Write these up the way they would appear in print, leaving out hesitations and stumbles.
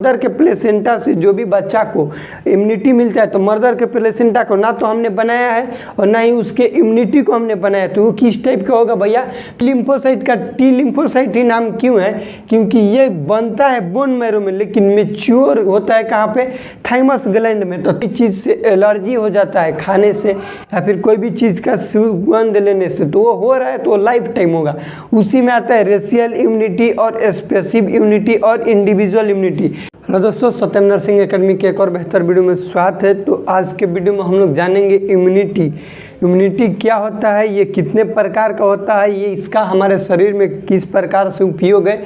Mother के placenta से जो भी बच्चा को इम्यूनिटी मिलता है, तो मदर के प्लेसेंटा को ना तो हमने बनाया है और ना ही उसके इम्यूनिटी को हमने बनाया, तो वो किस टाइप का होगा भैया? लिम्फोसाइट का। टी लिम्फोसाइट ही नाम क्यों है? क्योंकि ये बनता है बोन मैरो में, लेकिन मेच्योर होता है कहाँ पे? थाइमस ग्लैंड में। तो किस चीज़ से एलर्जी हो जाता है खाने से या फिर कोई भी चीज़ का सुगंध लेने से, तो वो हो रहा है तो वो लाइफ टाइम होगा। उसी में आता है रेशियल इम्यूनिटी और स्पेसिफिक इम्यूनिटी और इंडिविजुअल इम्यूनिटी। हेलो दोस्तों, सत्यम नर्सिंग एकेडमी के एक और बेहतर वीडियो में स्वागत है। तो आज के वीडियो में हम लोग जानेंगे इम्यूनिटी क्या होता है, ये कितने प्रकार का होता है, ये इसका हमारे शरीर में किस प्रकार से उपयोग है,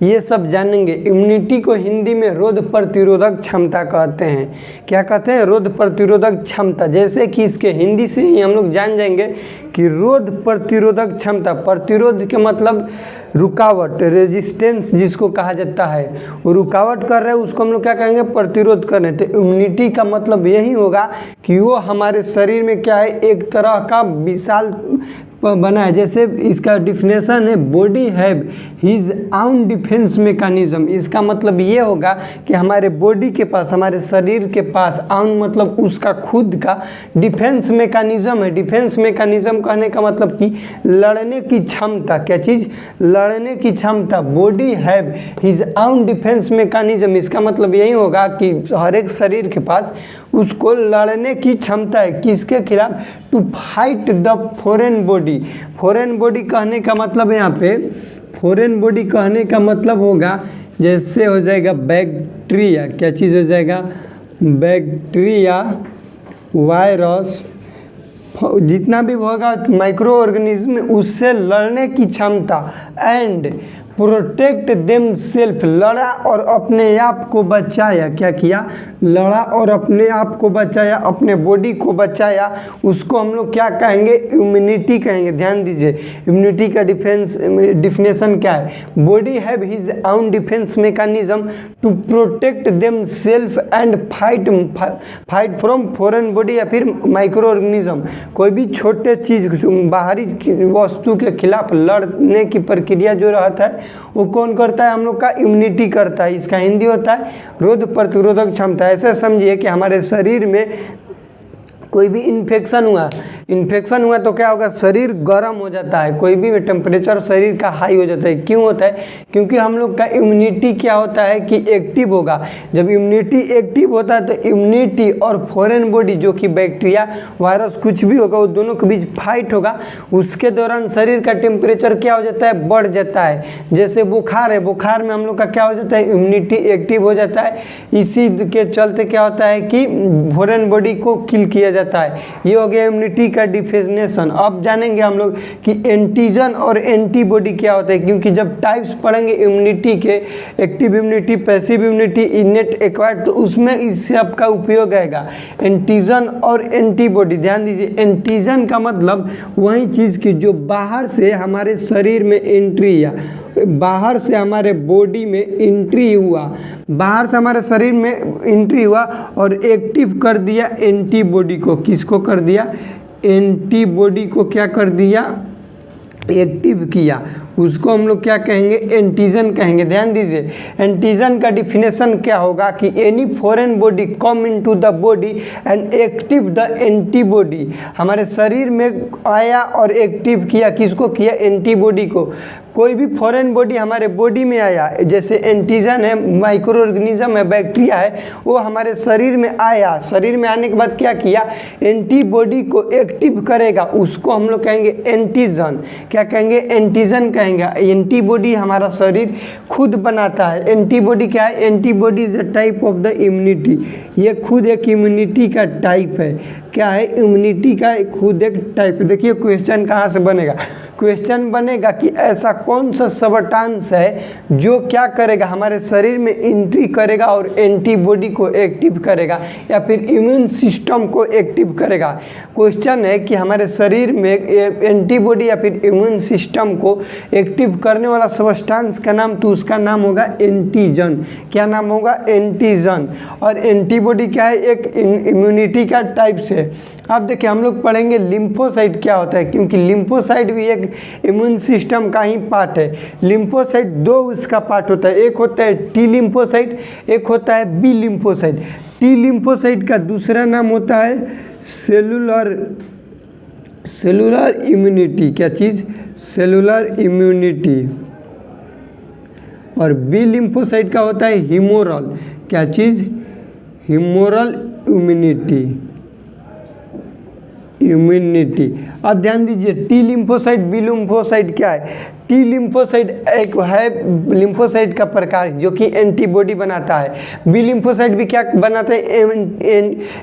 ये सब जानेंगे। इम्यूनिटी को हिंदी में रोग प्रतिरोधक क्षमता कहते हैं। क्या कहते हैं? रोग प्रतिरोधक क्षमता। जैसे कि इसके हिंदी से ही हम लोग जान जाएंगे कि रोग प्रतिरोधक क्षमता, प्रतिरोध के मतलब रुकावट, रेजिस्टेंस जिसको कहा जाता है, वो रुकावट कर रहे हैं उसको हम लोग क्या कहेंगे? प्रतिरोध कर रहे हैं। तो इम्यूनिटी का मतलब यही होगा कि वो हमारे शरीर में क्या है, एक तरह का विशाल बना है। जैसे इसका डिफिनेशन है, body have his own defence mechanism. इसका मतलब ये होगा कि हमारे बॉडी के पास, हमारे शरीर के पास, आउन मतलब उसका खुद का डिफेंस मैकेनिज्म है। डिफेंस मैकेनिज्म कहने का मतलब कि लड़ने की क्षमता। क्या चीज़? लड़ने की क्षमता। Body have his own defence mechanism, इसका मतलब यही होगा कि हर एक शरीर के पास उसको लड़ने की क्षमता है। किसके खिलाफ? To fight the foreign body. Foreign body कहने का मतलब यहाँ पे, फॉरेन बॉडी कहने का मतलब होगा, जैसे हो जाएगा बैक्टीरिया। क्या चीज़ हो जाएगा? बैक्टीरिया, वायरस, जितना भी होगा माइक्रो ऑर्गेनिज्म, उससे लड़ने की क्षमता। एंड प्रोटेक्ट देम सेल्फ, लड़ा और अपने आप को बचाया। क्या किया? लड़ा और अपने आप को बचाया, अपने बॉडी को बचाया। उसको हम लोग क्या कहेंगे? इम्यूनिटी कहेंगे। ध्यान दीजिए, इम्यूनिटी का डिफिनेशन क्या है? Body have his own defence mechanism to protect them self and fight from foreign body या फिर माइक्रो ऑर्गेनिज्म। कोई भी छोटे चीज़, बाहरी वस्तु के खिलाफ लड़ने की प्रक्रिया जो रहता है वो कौन करता है? हम लोग का इम्यूनिटी करता है। इसका हिंदी होता है रोग प्रतिरोधक क्षमता। ऐसे समझिए कि हमारे शरीर में कोई भी इन्फेक्शन हुआ तो क्या होगा? शरीर गर्म हो जाता है। कोई भी टेम्परेचर शरीर का हाई हो जाता है। क्यों होता है? क्योंकि हम लोग का इम्यूनिटी क्या होता है कि एक्टिव होगा। जब इम्यूनिटी एक्टिव होता है तो इम्यूनिटी और फॉरेन बॉडी, जो कि बैक्टीरिया, वायरस, कुछ भी होगा, वो दोनों के बीच फाइट होगा। उसके दौरान शरीर का टेम्परेचर क्या हो जाता है? बढ़ जाता है। जैसे बुखार है, बुखार में हम लोग का क्या हो जाता है? इम्यूनिटी एक्टिव हो जाता है। इसी के चलते क्या होता है कि फॉरेन बॉडी को किल किया जाता है। ये हो गया इम्यूनिटी का डिफिनेशन। अब जानेंगे हम लोग कि एंटीजन और एंटीबॉडी क्या होता है, क्योंकि जब टाइप्स पढ़ेंगे इम्यूनिटी के, active immunity, passive immunity, इनेट, acquired, तो उसमें इस सब का उपयोग आएगा, एंटीजन और एंटीबॉडी। ध्यान दीजिए, एंटीजन का मतलब वही चीज़ की जो बाहर से हमारे शरीर में एंट्री या बाहर से हमारे बॉडी में एंट्री हुआ, बाहर से हमारे शरीर में एंट्री हुआ और एक्टिव कर दिया एंटीबॉडी को। किसको कर दिया? एंटीबॉडी को क्या कर दिया? एक्टिव किया। उसको हम लोग क्या कहेंगे? एंटीजन कहेंगे। ध्यान दीजिए, एंटीजन का डिफिनेशन क्या होगा कि any foreign body come into the body and active the antibody. हमारे शरीर में आया और एक्टिव किया। किसको किया? एंटीबॉडी को। कोई भी फॉरेन बॉडी हमारे बॉडी में आया, जैसे एंटीजन है, माइक्रो ऑर्गेनिज्म है, बैक्टीरिया है, वो हमारे शरीर में आया। शरीर में आने के बाद क्या किया? एंटीबॉडी को एक्टिव करेगा। उसको हम लोग कहेंगे एंटीजन। क्या कहेंगे? एंटीजन कहेंगे। एंटीबॉडी हमारा शरीर खुद बनाता है। एंटीबॉडी क्या है? Antibody is a type of the immunity. ये खुद एक इम्यूनिटी का टाइप है। क्या है? इम्यूनिटी का खुद एक टाइप। देखिए क्वेश्चन कहाँ से बनेगा? क्वेश्चन बनेगा कि ऐसा कौन सा सब्सटेंस है जो क्या करेगा? हमारे शरीर में एंट्री करेगा और एंटीबॉडी को एक्टिव करेगा या फिर इम्यून सिस्टम को एक्टिव करेगा। क्वेश्चन है कि हमारे शरीर में एंटीबॉडी या फिर इम्यून सिस्टम को एक्टिव करने वाला सब्सटेंस का नाम, तो उसका नाम होगा एंटीजन। क्या नाम होगा? एंटीजन। और एंटीबॉडी क्या है? एक इम्यूनिटी का टाइप से ओके, अब देखिए हम लोग पढ़ेंगे लिम्फोसाइट क्या होता है, क्योंकि लिम्फोसाइट भी एक इम्यून सिस्टम का ही पार्ट है। लिम्फोसाइट दो उसका पार्ट होता है, एक होता है टी लिम्फोसाइट, एक होता है बी लिम्फोसाइट। टी लिम्फोसाइट का दूसरा नाम होता है सेलुलर इम्यूनिटी। क्या चीज़? Cellular immunity. और बी लिम्फोसाइट का होता है हीमोरल। क्या चीज़? हीमोरल इम्यूनिटी। अब ध्यान दीजिए, टी लिम्फोसाइट बी लिम्फोसाइट क्या है? टी लिम्फोसाइट एक है लिम्फोसाइट का प्रकार जो कि एंटीबॉडी बनाता है। बी लिम्फोसाइट भी क्या बनाता है?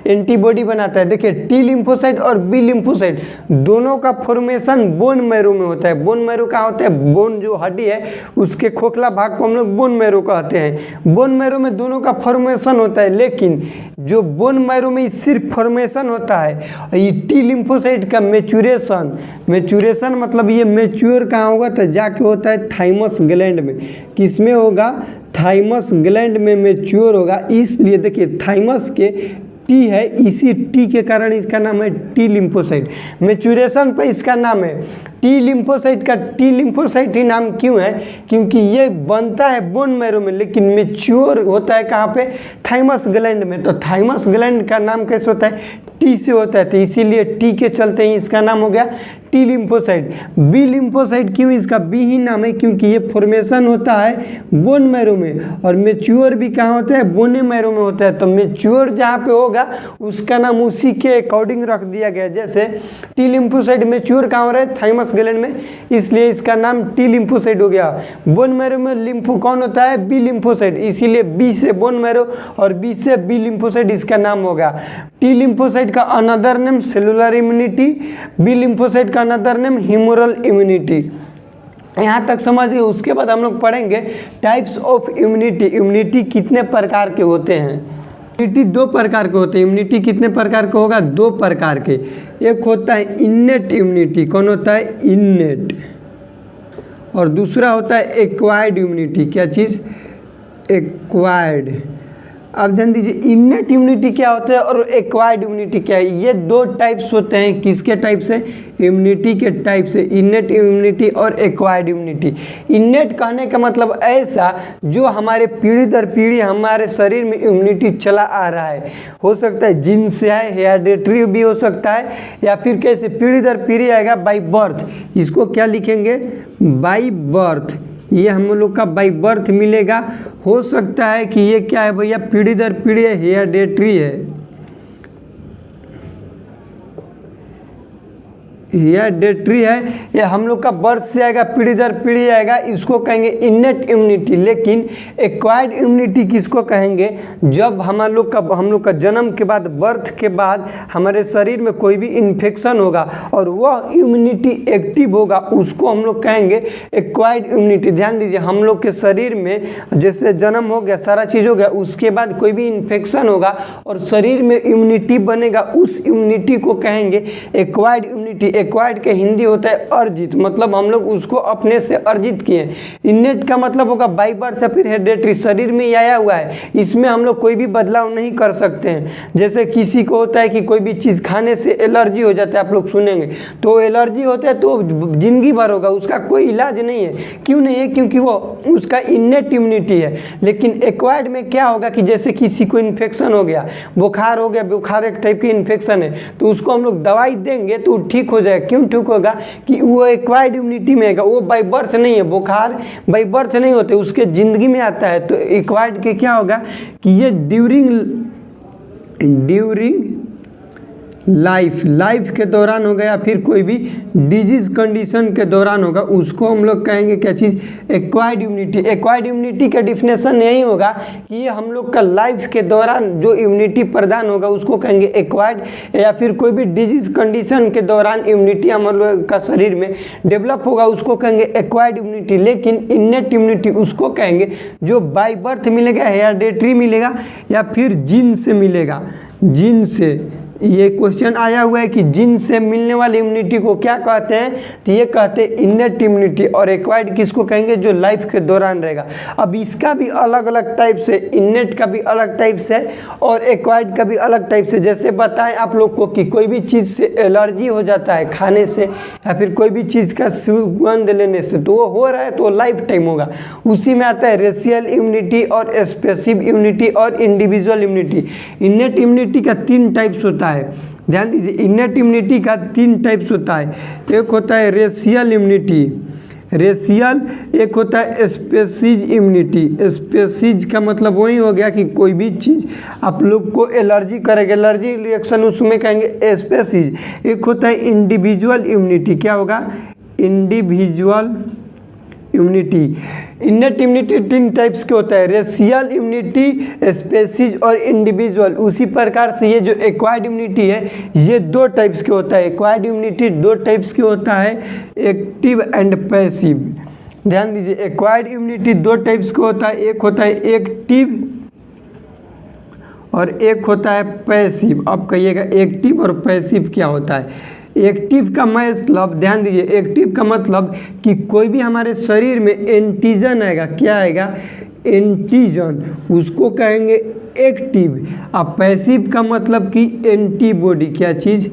एंटीबॉडी बनाता है। देखिए टी लिम्फोसाइट और बी लिम्फोसाइट दोनों का फॉर्मेशन बोन मैरो में होता है। बोन मैरो कहाँ होता है? बोन जो हड्डी है उसके खोखला भाग को हम लोग बोन मैरो कहते हैं। बोन मैरो में दोनों का फॉर्मेशन होता है, लेकिन जो बोन मैरो में सिर्फ फॉर्मेशन होता है, ये टी लिम्फोसाइट का मैच्यूरेशन मतलब ये मैच्योर कहाँ होगा? तो जाके होता है थाइमस ग्लैंड में। किस में होगा? थाइमस ग्लैंड में मैच्योर होगा। इसलिए देखिए थाइमस के टी है, इसी टी के कारण इसका नाम है टी लिम्फोसाइट। मैच्यूरेशन पे इसका नाम है टी लिम्फोसाइट का टी लिम्फोसाइट ही नाम क्यों है? क्योंकि ये बनता है बोन मैरो में, लेकिन मैच्योर होता है कहाँ पे? थाइमस ग्लैंड में। तो थाइमस ग्लैंड का नाम कैसे होता है? टी से होता है, तो इसीलिए टी के चलते ही इसका नाम हो गया टी लिम्फोसाइट। बी लिम्फोसाइट क्यों इसका बी ही नाम है? क्योंकि ये फॉर्मेशन होता है बोन मैरो में, और मैच्योर भी कहाँ होता है? बोने मैरो में होता है। तो मैच्योर जहाँ पे होगा उसका नाम उसी के अकॉर्डिंग रख दिया गया। जैसे टी लिम्फोसाइट मैच्योर कहाँ हो रहा है? थाइमस ग्लैंड में, इसलिए इसका नाम टी लिम्फोसाइट हो गया। बोन मैरो में लिम्फो कौन होता है? बी लिम्फोसाइट, इसीलिए बी से बोन मैरो और बी से बी लिम्फोसाइट इसका नाम हो गया। टी लिम्फोसाइट का another name cellular immunity, B lymphocyte का अनदर नेम हीमोरल इम्यूनिटी। यहाँ तक समझ गए। उसके बाद हम लोग पढ़ेंगे टाइप्स ऑफ इम्यूनिटी। इम्यूनिटी कितने प्रकार के होते हैं? इम्यूनिटी दो प्रकार के होते हैं। इम्यूनिटी कितने प्रकार का होगा? दो प्रकार के। एक होता है इन्नेट इम्यूनिटी। कौन होता है? इन्नेट। और दूसरा होता है एक्वायर्ड इम्यूनिटी। क्या चीज़? एक्वायर्ड। अब ध्यान दीजिए, इन्नेट इम्यूनिटी क्या होता है और एक्वायर्ड इम्यूनिटी क्या है? ये दो टाइप्स होते हैं। किसके टाइप से? इम्यूनिटी के टाइप से। इन्नेट इम्यूनिटी और एक्वायर्ड इम्यूनिटी। इन्नेट कहने का मतलब ऐसा जो हमारे पीढ़ी दर पीढ़ी हमारे शरीर में इम्यूनिटी चला आ रहा है। हो सकता है जीन से है, हेरिडिटरी भी हो सकता है, या फिर कैसे पीढ़ी दर पीढ़ी आएगा बाई बर्थ। इसको क्या लिखेंगे? By birth. ये हम लोग का बाई बर्थ मिलेगा। हो सकता है कि ये क्या है भैया? पीढ़ी दर पीढ़ी है, हेरिडिटरी है। हेरिडिटरी है, ये हम लोग का बर्थ से आएगा, पीढ़ी दर पीढ़ी आएगा। इसको कहेंगे इन्नेट इम्यूनिटी। लेकिन एक्वायर्ड इम्यूनिटी किसको कहेंगे? जब हम लोग का जन्म के बाद, बर्थ के बाद हमारे शरीर में कोई भी इन्फेक्शन होगा और वह इम्यूनिटी एक्टिव होगा, उसको हम लोग कहेंगे एक्वायर्ड इम्यूनिटी। ध्यान दीजिए, हम लोग के शरीर में जैसे जन्म हो गया, सारा चीज़ हो गया, उसके बाद कोई भी इन्फेक्शन होगा और शरीर में इम्यूनिटी बनेगा, उस इम्यूनिटी को कहेंगे एक्वायर्ड इम्यूनिटी। एक्वायर्ड के हिंदी होता है अर्जित, मतलब हम लोग उसको अपने से अर्जित किए। इन्नेट का मतलब होगा बाई बर्थ या फिर हेरिडिटरी, शरीर में आया हुआ है, इसमें हम लोग कोई भी बदलाव नहीं कर सकते हैं। जैसे किसी को होता है कि कोई भी चीज़ खाने से एलर्जी हो जाता है, आप लोग सुनेंगे, तो एलर्जी होता है तो जिंदगी भर होगा, उसका कोई इलाज नहीं है। क्यों नहीं है? क्योंकि वो उसका इन्नेट इम्यूनिटी है। लेकिन एक्वायर्ड में क्या होगा कि जैसे किसी को इन्फेक्शन हो गया, बुखार हो गया, बुखार एक टाइप की इन्फेक्शन है, तो उसको हम लोग दवाई देंगे तो ठीक हो जाएगा। क्यों ठीक होगा? कि वो एक्वायर्ड इम्यूनिटी में है, वो बाई बर्थ नहीं है। बुखार बाई बर्थ नहीं होते, उसके जिंदगी में आता है। तो एक्वायर्ड के क्या होगा कि ये ड्यूरिंग लाइफ के दौरान होगा, या फिर कोई भी डिजीज कंडीशन के दौरान होगा, उसको हम लोग कहेंगे क्या चीज़? Acquired immunity. एक्वायर्ड इम्यूनिटी का डिफिनेशन यही होगा कि ये हम लोग का लाइफ के दौरान जो इम्यूनिटी प्रदान होगा उसको कहेंगे एक्वायर्ड, या फिर कोई भी डिजीज कंडीशन के दौरान इम्यूनिटी हम लोग का शरीर में डेवलप होगा, उसको कहेंगे एक्वायर्ड इम्यूनिटी। लेकिन इन्नेट इम्यूनिटी उसको कहेंगे जो बाई बर्थ मिलेगा, हेरिडिटरी मिलेगा, या फिर जीन से मिलेगा। जीन से ये क्वेश्चन आया हुआ है कि जीन से मिलने वाली इम्यूनिटी को क्या कहते हैं, तो ये कहते हैं इनेट इम्यूनिटी। और एक्वायर्ड किसको कहेंगे, जो लाइफ के दौरान रहेगा। अब इसका भी अलग अलग टाइप से, इनेट का भी अलग टाइप से और एक्वायर्ड का भी अलग टाइप से। जैसे बताएं आप लोग को कि कोई भी चीज़ से एलर्जी हो जाता है खाने से या फिर कोई भी चीज़ का सुगंध लेने से, तो वो हो रहा है तो लाइफ टाइम होगा। उसी में आता है रेशियल इम्यूनिटी और स्पेसिफिक इम्यूनिटी और इंडिविजुअल इम्यूनिटी। इनेट इम्यूनिटी का 3 टाइप्स होता है, ध्यान दीजिए। इनेट इम्यूनिटी का 3 टाइप्स होता है। एक होता है रेशियल इम्यूनिटी, रेशियल, एक होता है स्पेसीज इम्यूनिटी। स्पेसीज का मतलब वही हो गया कि कोई भी चीज़ आप लोग को एलर्जी करेगा, एलर्जी रिएक्शन उसमें कहेंगे स्पेसीज। एक होता है इंडिविजुअल इम्यूनिटी, क्या होगा, individual immunity. Innate immunity 3 types के होता है, रेशियल इम्यूनिटी, स्पेसीज और इंडिविजुअल। उसी प्रकार से ये जो एक्वायर्ड इम्यूनिटी है ये 2 टाइप्स के होता है। एक्वायर्ड इम्यूनिटी 2 टाइप्स के होता है, एक्टिव एंड पैसिव। ध्यान दीजिए, एक्वायर्ड इम्यूनिटी 2 टाइप्स का होता है, एक होता है एक्टिव और एक होता है पैसिव। अब कहिएगा एक्टिव और पैसिव क्या होता है। एक्टिव का मतलब, ध्यान दीजिए, एक्टिव का मतलब कि कोई भी हमारे शरीर में एंटीजन आएगा, क्या आएगा, एंटीजन, उसको कहेंगे एक्टिव। अब पैसिव का मतलब कि एंटीबॉडी, क्या चीज़,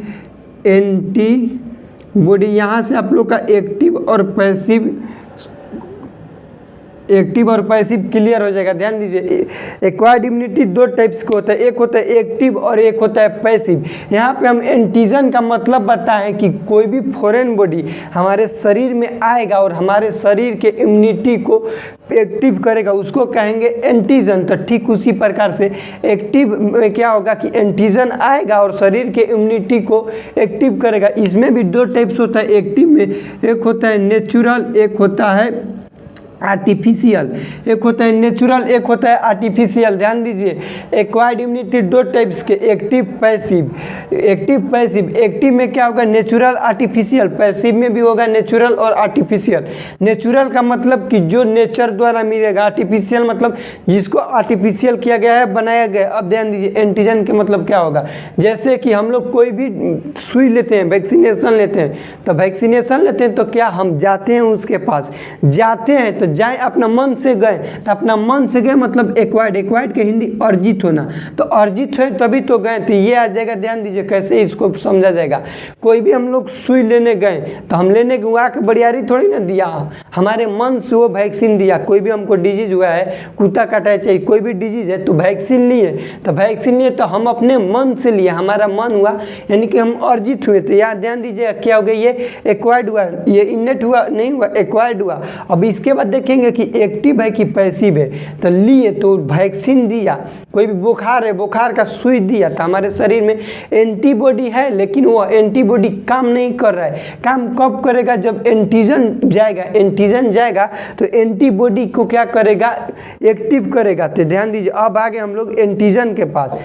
एंटीबॉडी। यहाँ से आप लोग का एक्टिव और पैसिव क्लियर हो जाएगा। ध्यान दीजिए, एक्वायर्ड इम्यूनिटी 2 टाइप्स का होता है, एक होता है एक्टिव और एक होता है पैसिव। यहाँ पे हम एंटीजन का मतलब बताएं कि कोई भी फॉरेन बॉडी हमारे शरीर में आएगा और हमारे शरीर के इम्यूनिटी को एक्टिव करेगा, उसको कहेंगे एंटीजन। तो ठीक उसी प्रकार से एक्टिव में क्या होगा कि एंटीजन आएगा और शरीर के इम्यूनिटी को एक्टिव करेगा। इसमें भी 2 टाइप्स होता है एक्टिव में, एक होता है नेचुरल, एक होता है आर्टिफिशियल। एक होता है नेचुरल, एक होता है आर्टिफिशियल। ध्यान दीजिए, एक्वायर्ड इम्यूनिटी 2 टाइप्स के, active passive. Active passive, active में क्या होगा, नेचुरल आर्टिफिशियल, पैसिव में भी होगा नेचुरल और आर्टिफिशियल। नेचुरल का मतलब कि जो नेचर द्वारा मिलेगा, आर्टिफिशियल मतलब जिसको आर्टिफिशियल किया गया है, बनाया गया। अब ध्यान दीजिए, एंटीजन के मतलब क्या होगा, जैसे कि हम लोग कोई भी सुई लेते हैं, वैक्सीनेशन लेते हैं, तो वैक्सीनेशन लेते हैं तो क्या हम जाते हैं उसके पास, जाते हैं तो जाए अपना मन से गए, तो अपना मन से गए मतलब एक्वायर्ड। एक्वायर्ड के हिंदी अर्जित होना, तो अर्जित हुए तभी तो गए, तो ये आ जाएगा। ध्यान दीजिए कैसे इसको समझा जाएगा। कोई भी हम लोग सुई लेने गए तो हम लेने हुआ के बड़ियारी थोड़ी ना दिया, हमारे मन से वो वैक्सीन दिया। कोई भी हमको डिजीज हुआ है, कुत्ता काटा है, चाहिए कोई भी डिजीज है, तो वैक्सीन लिए, तो वैक्सीन लिए तो हम अपने मन से लिए, हमारा मन हुआ, यानी कि हम अर्जित हुए। तो याद ध्यान दीजिए क्या हो गया, ये एक्वायर्ड हुआ, ये इनेट हुआ नहीं हुआ, एक्वायर्ड हुआ। अब इसके बाद देखेंगे कि एक्टिव है कि पैसिव है। तो लिए तो वैक्सीन दिया, कोई भी बुखार है, बुखार का सुई दिया, तो हमारे शरीर में एंटीबॉडी है, लेकिन वो एंटीबॉडी काम नहीं कर रहा है। काम कब करेगा, जब एंटीजन जाएगा। एंटीजन जाएगा तो एंटीबॉडी को क्या करेगा, एक्टिव करेगा। तो ध्यान दीजिए, अब आगे हम लोग एंटीजन के पास।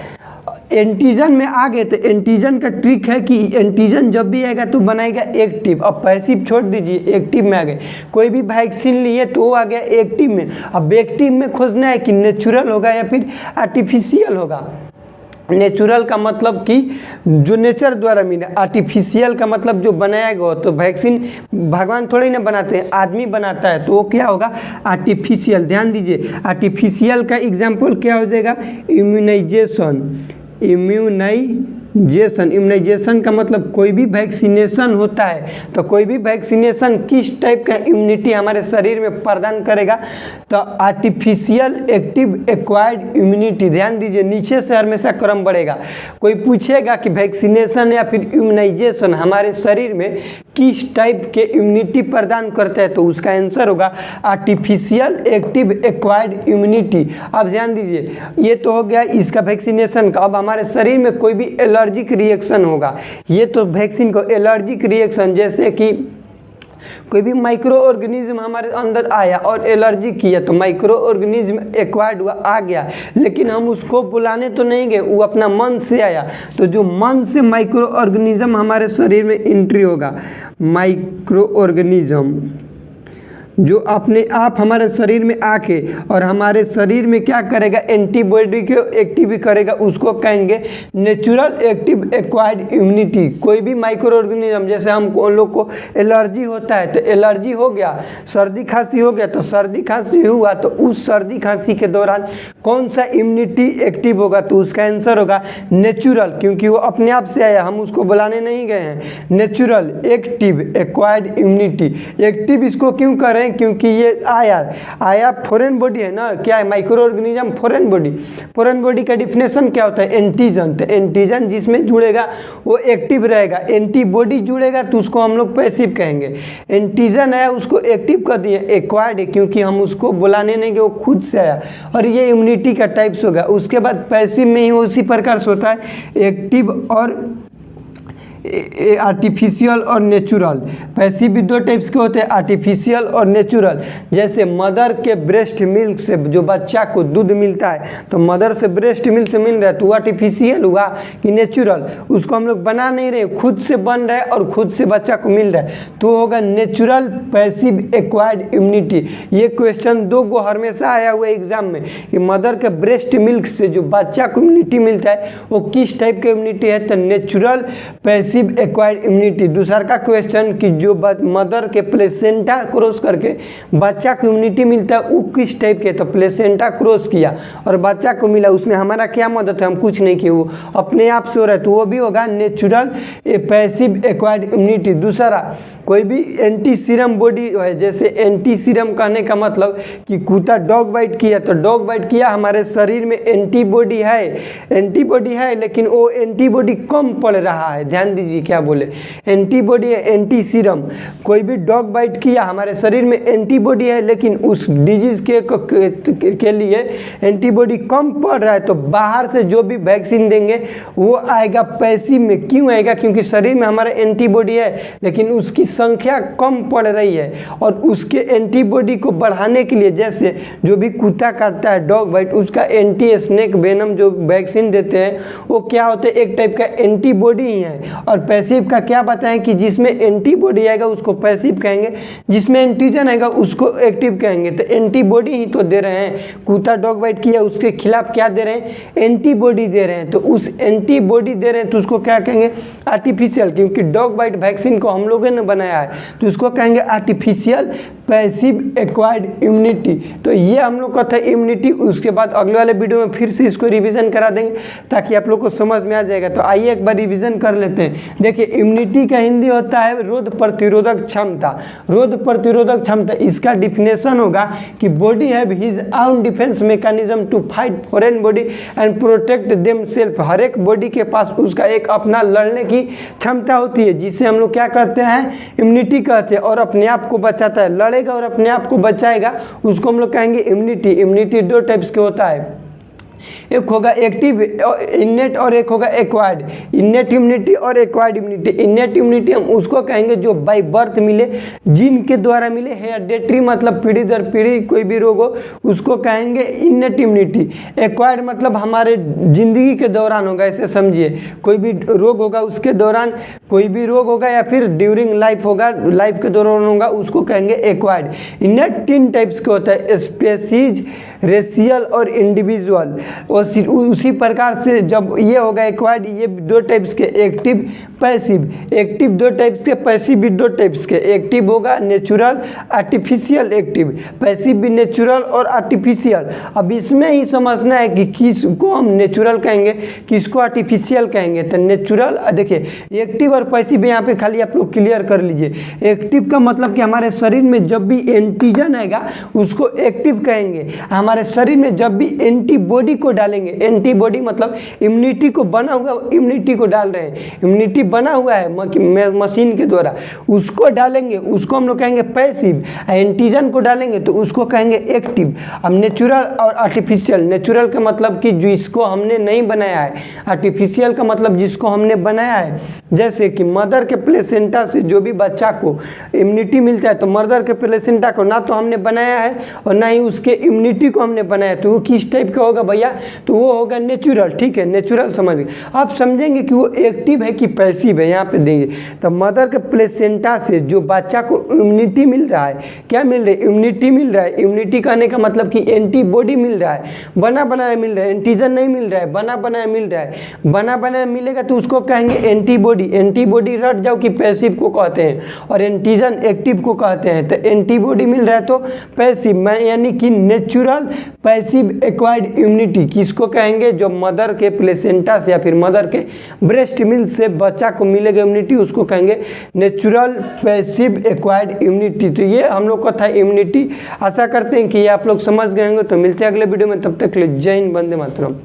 एंटीजन में आ गए तो एंटीजन का ट्रिक है कि एंटीजन जब भी आएगा तो बनाएगा एक्टिव। अब पैसिव छोड़ दीजिए, एक्टिव में आ गए। कोई भी वैक्सीन लिए तो वो आ गया एक्टिव में। अब एक्टिव में खोजना है कि नेचुरल होगा या फिर आर्टिफिशियल होगा। नेचुरल का मतलब कि जो नेचर द्वारा मिले, आर्टिफिशियल का मतलब जो बनाया गया। तो वैक्सीन भगवान थोड़ी ना बनाते हैं, आदमी बनाता है, तो वो क्या होगा, आर्टिफिशियल। ध्यान दीजिए, आर्टिफिशियल का एग्जाम्पल क्या हो जाएगा, इम्यूनाइजेशन। इम्यूनाइजेशन का मतलब कोई भी वैक्सीनेशन होता है, तो कोई भी वैक्सीनेशन किस टाइप का इम्यूनिटी हमारे शरीर में प्रदान करेगा, तो आर्टिफिशियल, एक्टिव, एक्वायर्ड इम्यूनिटी। ध्यान दीजिए, नीचे से हमेशा क्रम बढ़ेगा। कोई पूछेगा कि वैक्सीनेशन या फिर इम्यूनाइजेशन हमारे शरीर में किस टाइप के इम्यूनिटी प्रदान करता है, तो उसका आंसर होगा आर्टिफिशियल, एक्टिव, एक्वायर्ड इम्यूनिटी। अब ध्यान दीजिए, ये तो हो गया इसका वैक्सीनेशन का। अब हमारे शरीर में कोई भी एलर्जिक रिएक्शन होगा, ये तो वैक्सीन को एलर्जिक रिएक्शन, जैसे कि कोई भी माइक्रो ऑर्गेनिज्म हमारे अंदर आया और एलर्जी किया, तो माइक्रो ऑर्गेनिज्म एक्वायर्ड हुआ, आ गया, लेकिन हम उसको बुलाने तो नहीं गए, वो अपना मन से आया। तो जो मन से माइक्रो ऑर्गेनिज्म हमारे शरीर में एंट्री होगा, माइक्रो ऑर्गेनिज्म, जो अपने आप हमारे शरीर में आके और हमारे शरीर में क्या करेगा, एंटीबॉडी को एक्टिव करेगा, उसको कहेंगे नेचुरल एक्टिव एक्वायर्ड इम्यूनिटी। कोई भी माइक्रो ऑर्गेनिज्म, जैसे हम लोग को एलर्जी होता है तो एलर्जी हो गया, सर्दी खांसी हो गया तो सर्दी खांसी हुआ, तो उस सर्दी खांसी के दौरान कौन सा इम्यूनिटी एक्टिव होगा, तो उसका आंसर होगा नेचुरल, क्योंकि वो अपने आप से आया, हम उसको बुलाने नहीं गए हैं। Natural active acquired immunity. Active इसको क्यों कर रहे हैं, क्योंकि ये आया फॉरेन बॉडी है ना, क्या है, micro organism foreign body. Foreign body का डिफिनेशन क्या होता है, एंटीजन। तो एंटीजन जिसमें जुड़ेगा वो एक्टिव रहेगा, एंटीबॉडी जुड़ेगा तो उसको हम लोग पैसिव कहेंगे। एंटीजन है उसको एक्टिव कर दिए, एक्वायर्ड है क्योंकि हम उसको बुलाने नहीं गए, वो खुद से आया, और ये इम्यूनिटी का टाइप्स होगा। उसके बाद पैसिव में ही उसी प्रकार से होता है, एक्टिव और आर्टिफिशियल और नेचुरल। पैसिव भी दो टाइप्स के होते हैं, आर्टिफिशियल और नेचुरल। जैसे मदर के ब्रेस्ट मिल्क से जो बच्चा को दूध मिलता है, तो मदर से ब्रेस्ट मिल्क से मिल रहा है तो वो आर्टिफिशियल हुआ कि नेचुरल। उसको हम लोग बना नहीं रहे, खुद से बन रहा है और खुद से बच्चा को मिल रहा है, तो होगा नेचुरल पैसिव एक्वायर्ड इम्यूनिटी। ये क्वेश्चन 2 गो हमेशा आया हुआ है एग्जाम में कि मदर के ब्रेस्ट मिल्क से जो बच्चा को इम्यूनिटी मिलता है वो किस टाइप का इम्यूनिटी है, तो नेचुरल पैसिव एक्वायर्ड इम्यूनिटी। दूसरा का क्वेश्चन कि जो मदर के प्लेसेंटा क्रॉस करके बच्चा को इम्यूनिटी मिलता है वो किस टाइप के, तो प्लेसेंटा क्रॉस किया और बच्चा को मिला, उसमें हमारा क्या मदद है, हम कुछ नहीं किए, वो अपने आप से हो रहा है, तो वो भी होगा नेचुरल पैसिव एक्वायर्ड इम्यूनिटी। दूसरा, कोई भी एंटी सीरम बॉडी है, जैसे एंटी सीरम कहने का मतलब कि कुत्ता डॉग बाइट किया, तो डॉग बाइट किया, हमारे शरीर में एंटीबॉडी है लेकिन वो एंटीबॉडी कम पड़ रहा है। ध्यान दीजिए क्या बोले, एंटीबॉडी है, एंटी सीरम। कोई भी डॉग बाइट किया, हमारे शरीर में एंटीबॉडी है लेकिन उस डिजीज के लिए एंटीबॉडी कम पड़ रहा है, तो बाहर से जो भी वैक्सीन देंगे वो आएगा पैसिव में। क्यों आएगा, क्योंकि शरीर में हमारा एंटीबॉडी है लेकिन उसकी संख्या कम पड़ रही है, और उसके एंटीबॉडी को बढ़ाने के लिए, जैसे जो भी कुत्ता काटता है डॉग बाइट, उसका एंटी स्नेक वेनम जो वैक्सीन देते हैं वो क्या होते हैं, एक टाइप का एंटीबॉडी ही है। और पैसिव का क्या बताएं कि जिसमें एंटीबॉडी आएगा उसको पैसिव कहेंगे, जिसमें एंटीजन आएगा उसको एक्टिव कहेंगे। तो एंटीबॉडी ही तो दे रहे हैं, कुत्ता डॉग बाइट किया उसके खिलाफ क्या दे रहे हैं, एंटीबॉडी दे रहे हैं, तो उस एंटीबॉडी दे रहे हैं तो उसको क्या कहेंगे, आर्टिफिशियल। क्योंकि डॉग बाइट वैक्सीन को हम लोगों ने बनाया है तो उसको कहेंगे आर्टिफिशियल पैसिव एक्वायर्ड इम्यूनिटी। तो ये हम लोग का था इम्यूनिटी। उसके बाद अगले वाले वीडियो में फिर से इसको रिवीजन करा देंगे ताकि आप लोग को समझ में आ जाएगा। तो आइए एक बार रिवीजन कर लेते हैं। देखिए, इम्यूनिटी का हिंदी होता है रोग प्रतिरोधक क्षमता। रोग प्रतिरोधक क्षमता, इसका डिफिनेशन होगा कि body have his own defence mechanism to fight foreign body and protect them self. हर एक बॉडी के पास उसका एक अपना लड़ने की क्षमता होती है, जिसे हम लोग क्या कहते हैं, इम्यूनिटी कहते हैं, और अपने आप को बचाता है, लड़ेगा और अपने आप को बचाएगा, उसको हम लोग कहेंगे इम्यूनिटी। इम्यूनिटी 2 टाइप्स के होता है, एक होगा एक्टिव इन्नेट और एक होगा एक्वायर्ड। इन्नेट इम्यूनिटी और एक्वायर्ड इम्यूनिटी। इन्नेट इम्यूनिटी हम उसको कहेंगे जो बाय बर्थ मिले, जीन के द्वारा मिले, हेरिडेटरी मतलब पीढ़ी दर पीढ़ी कोई भी रोग हो उसको कहेंगे इन्नेट इम्यूनिटी। एक्वायर्ड मतलब हमारे जिंदगी के दौरान होगा, ऐसे समझिए, कोई भी रोग होगा उसके दौरान, कोई भी रोग होगा या फिर ड्यूरिंग लाइफ होगा, लाइफ के दौरान होगा, उसको कहेंगे एक्वायर्ड। इन्नेट 3 टाइप्स के होता है, स्पेसीज, रेशियल और इंडिविजुअल। उसी प्रकार से जब ये होगा एक्वायर्ड, ये 2 टाइप्स के, एक्टिव पैसिव। एक्टिव 2 टाइप्स के, पैसिव भी 2 टाइप्स के। एक्टिव होगा नेचुरल, आर्टिफिशियल एक्टिव। पैसिव भी नेचुरल और आर्टिफिशियल। अब इसमें ही समझना है कि किसको हम नेचुरल कहेंगे, किसको आर्टिफिशियल कहेंगे। तो नेचुरल, देखिए एक्टिव और पैसिव यहाँ पे खाली आप लोग क्लियर कर लीजिए। एक्टिव का मतलब कि हमारे शरीर में जब भी एंटीजन आएगा उसको एक्टिव कहेंगे। हमारे शरीर में जब भी एंटीबॉडी को डालेंगे, एंटीबॉडी मतलब इम्यूनिटी को बना हुआ, इम्यूनिटी को डाल रहे हैं, इम्यूनिटी बना हुआ है मशीन के द्वारा, उसको डालेंगे, उसको हम लोग कहेंगे पैसिव। एंटीजन को डालेंगे तो उसको कहेंगे एक्टिव। अब नेचुरल और आर्टिफिशियल, नेचुरल का मतलब कि जिसको हमने नहीं बनाया है, आर्टिफिशियल का मतलब जिसको हमने बनाया है। जैसे कि मदर के प्लेसेंटा से जो भी बच्चा को इम्यूनिटी मिलता है, तो मदर के प्लेसेंटा को ना तो हमने बनाया है और ना ही उसके इम्यूनिटी को हमने बनाया तो वो किस टाइप का होगा भैया, तो वो होगा नेचुरल। ठीक है, नेचुरल समझ गए। आप समझेंगे कि वो एक्टिव है कि पैसिव है, यहाँ पे देंगे। तो मदर के प्लेसेंटा से जो बच्चा को इम्यूनिटी मिल रहा है, क्या मिल रहा है, इम्यूनिटी मिल रहा है। इम्यूनिटी कहने का मतलब कि एंटीबॉडी मिल रहा है, बना बनाया मिल रहा है, एंटीजन नहीं मिल रहा है, बना बनाया मिल रहा है। बना बनाया मिलेगा तो उसको कहेंगे एंटीबॉडी। एंटीबॉडी रट जाओ कि पैसिव को कहते हैं और एंटीजन एक्टिव को कहते हैं। तो एंटीबॉडी मिल रहा है तो पैसिव, यानी कि नेचुरल पैसिव एक्वायर्ड इम्यूनिटी किसको कहेंगे, जो मदर के प्लेसेंटा से या फिर मदर के ब्रेस्ट मिल्क से बच्चा को मिलेगा इम्यूनिटी, उसको कहेंगे नेचुरल पैसिव एक्वायर्ड इम्यूनिटी। तो ये हम लोग का था इम्यूनिटी। आशा करते हैं कि ये आप लोग समझ गए होंगे। तो मिलते हैं अगले वीडियो में, तब तक के लिए जय हिंद, वंदे मातरम।